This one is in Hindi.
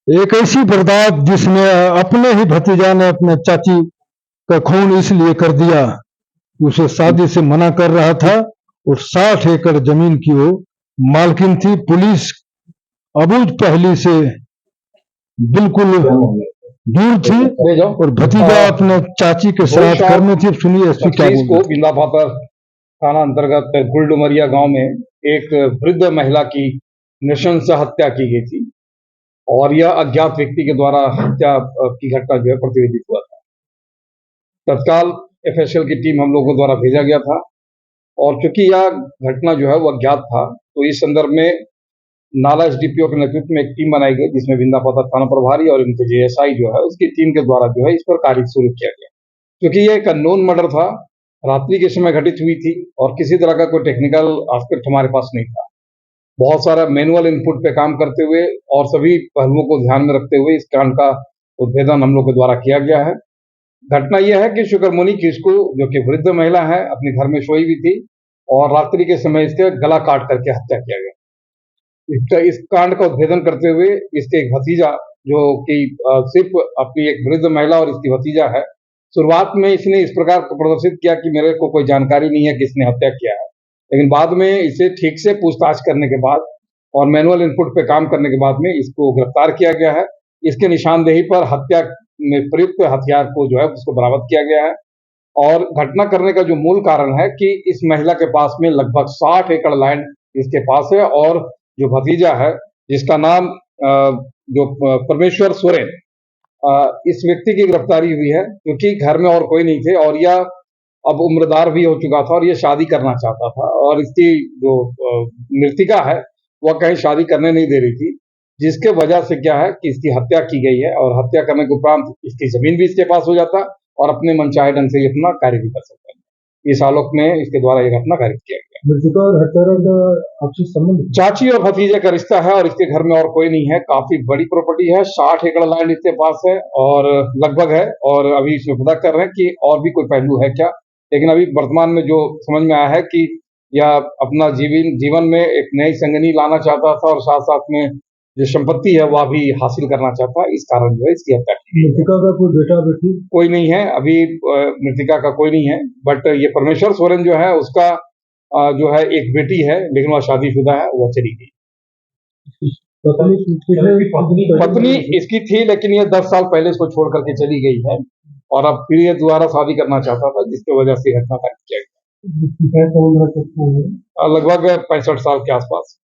एक ऐसी बर्दाश्त जिसने अपने ही भतीजा ने अपने चाची का खून इसलिए कर दिया कि उसे शादी से मना कर रहा था और 60 एकड़ जमीन की वो मालकिन थी। पुलिस अबूझ पहली से बिल्कुल दूर थी और भतीजा अपने चाची के साथ करने थी। सुनिए एसपी क्या को बिंदापातर थाना अंतर्गत गुलडुमरिया गांव में एक वृद्ध महिला की नृशंस हत्या की गई थी और यह अज्ञात व्यक्ति के द्वारा हत्या की घटना जो है प्रतिवेदित हुआ था। तत्काल एफएसएल की टीम हम लोगों द्वारा भेजा गया था और चूंकि यह घटना जो है वो अज्ञात था, तो इस संदर्भ में नाला एसडीपीओ के नेतृत्व में एक टीम बनाई गई, जिसमें बिंदापातर थाना प्रभारी और इनके जेएसआई जो है उसकी टीम के द्वारा जो है इस पर कार्य शुरू किया गया। क्योंकि यह एक अननोन मर्डर था, रात्रि के समय घटित हुई थी और किसी तरह का कोई टेक्निकल एस्पेक्ट हमारे पास नहीं था। बहुत सारा मैनुअल इनपुट पे काम करते हुए और सभी पहलुओं को ध्यान में रखते हुए इस कांड का उद्भेदन हम लोग के द्वारा किया गया है। घटना यह है कि शुक्रमुनि किस्कू, जो कि वृद्ध महिला है, अपने घर में सोई हुई थी और रात्रि के समय इसके गला काट करके हत्या किया गया। इस कांड का उद्भेदन करते हुए इसके एक भतीजा, जो कि सिर्फ अपनी एक वृद्ध महिला और इसकी भतीजा है, शुरुआत में इसने इस प्रकार प्रदर्शित किया कि मेरे को कोई जानकारी नहीं है कि इसने हत्या किया है, लेकिन बाद में इसे ठीक से पूछताछ करने के बाद और मैनुअल इनपुट पे काम करने के बाद में इसको गिरफ्तार किया गया है। इसके निशानदेही पर हत्या में प्रयुक्त हथियार को जो है उसको बरामद किया गया है और घटना करने का जो मूल कारण है कि इस महिला के पास में लगभग 60 एकड़ लैंड इसके पास है और जो भतीजा है, जिसका नाम जो परमेश्वर सोरेन, इस व्यक्ति की गिरफ्तारी हुई है क्योंकि घर में और कोई नहीं थे और यह अब उम्रदार भी हो चुका था और ये शादी करना चाहता था और इसकी जो मृतिका है वह कहीं शादी करने नहीं दे रही थी, जिसके वजह से क्या है कि इसकी हत्या की गई है और हत्या करने के उपरांत इसकी जमीन भी इसके पास हो जाता और अपने मनचाहे ढंग से ये अपना कार्य भी कर सकता है। इस आलोक में इसके द्वारा एक अपना कार्य किया गया। मृतिका और हत्यारा का आपसी संबंध चाची और भतीजे का रिश्ता है और इसके घर में और कोई नहीं है। काफी बड़ी प्रॉपर्टी है, 60 एकड़ लैंड इसके पास है और लगभग है और अभी इसमें पता कर रहे हैं कि और भी कोई पहलू है क्या, लेकिन अभी वर्तमान में जो समझ में आया है कि यह अपना जीवन में एक नई संगनी लाना चाहता था और साथ साथ में जो संपत्ति है वह भी हासिल करना चाहता है, इस कारण जो है इसकी हत्या की। मृतिका का कोई बेटा बेटी कोई नहीं है अभी, मृतिका का कोई नहीं है, बट ये परमेश्वर सोरेन जो है उसका जो है एक बेटी है, लेकिन वह शादीशुदा है, वह चली गई। पत्नी इसकी थी, लेकिन ये 10 साल पहले इसको छोड़ करके चली गई है और अब फिर ये दोबारा शादी करना चाहता था, जिसकी वजह से घटना का किया गया। लगभग 65 साल के आसपास।